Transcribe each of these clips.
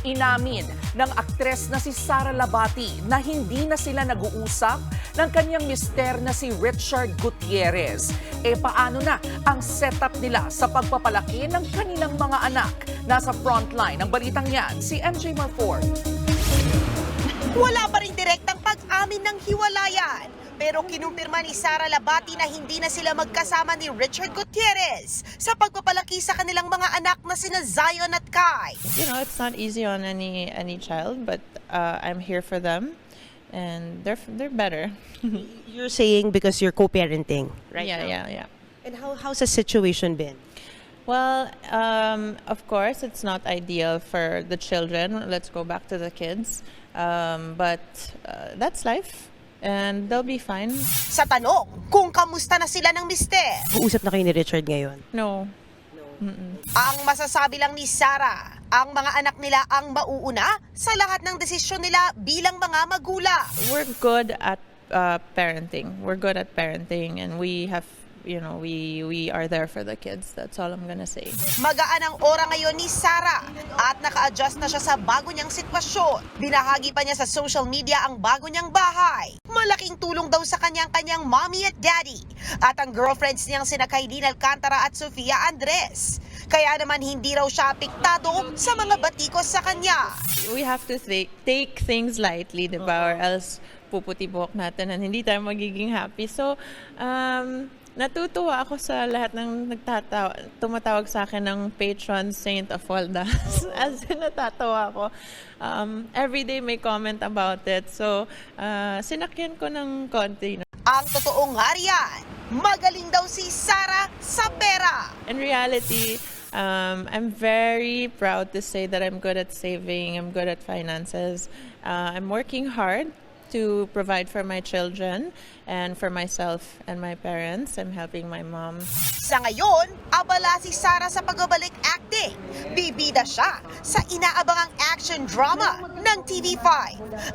Inamin ng aktres na si Sara Labati na hindi na sila nag-uusap ng kanyang mister na si Richard Gutierrez. Paano na ang setup nila sa pagpapalaki ng kanilang mga anak? Nasa frontline ng balitang yan, si MJ Marford. Wala pa rin direktang pag-amin ng hiwalayan. Pero kinumpirma ni Sara Labati na hindi na sila magkasama ni Richard Gutierrez sa pagpapalaki sa kanilang mga anak na sina Zion at Kai. You know, it's not easy on any child, but I'm here for them, and they're better. You're saying because you're co-parenting, right? Yeah. And how's the situation been? Well, of course, it's not ideal for the children. Let's go back to the kids, but that's life. And they'll be fine. Sa tanong kung kamusta na sila ng mister, uusap na kayo ni Richard ngayon? No. Ang masasabi lang ni Sara, ang mga anak nila ang mauuna sa lahat ng desisyon nila bilang mga magulang. We're good at parenting. We're good at parenting, and we have, we are there for the kids. That's all I'm gonna say. Magaan ang ora ngayon ni Sara at naka-adjust na siya sa bago niyang sitwasyon. Binahagi pa niya sa social media ang bago niyang bahay. Malaking tulong daw sa kanyang mommy at daddy. At ang girlfriends niyang sina Kailin Alcantara at Sofia Andres. Kaya naman hindi raw siya apektado sa mga batikos sa kanya. We have to take things lightly, di ba? Or else puputi buhok natin and hindi tayo magiging happy. So, natutuwa ako sa lahat ng tumatawag sa akin ng patron saint of Waldas. As in, natatawa ako. Every day may comment about it. So, sinakyan ko ng konti. Ang totoong nga riyan, magaling daw si Sara sa pera. In reality, I'm very proud to say that I'm good at saving, I'm good at finances. I'm working hard to provide for my children and for myself and my parents. I'm helping my mom. Sa ngayon, abala si Sara sa pagbabalik acting. Bibida siya sa inaabangang action drama ng TV5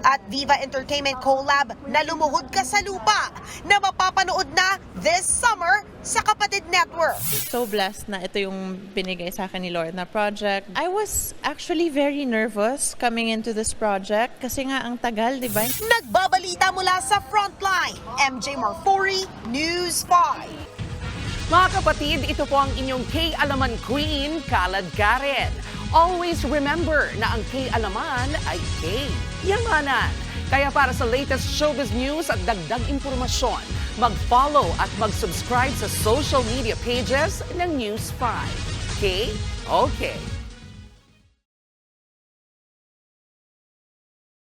at Viva Entertainment collab na Lumuhod Ka sa Lupa na mapapanood na this summer sa Kapatid Network. So blessed na ito yung binigay sa akin ni Lord na project. I was actually very nervous coming into this project kasi nga ang tagal, di ba? Nagbabalita mula sa Frontline, MJ Marfori, News 5. Mga kapatid, ito po ang inyong K-Alaman Queen, Kalad Karen. Always remember na ang K-Alaman ay K-Yamanan. Kaya para sa latest showbiz news at dagdag impormasyon, mag-follow at mag-subscribe sa social media pages ng News 5. Okay?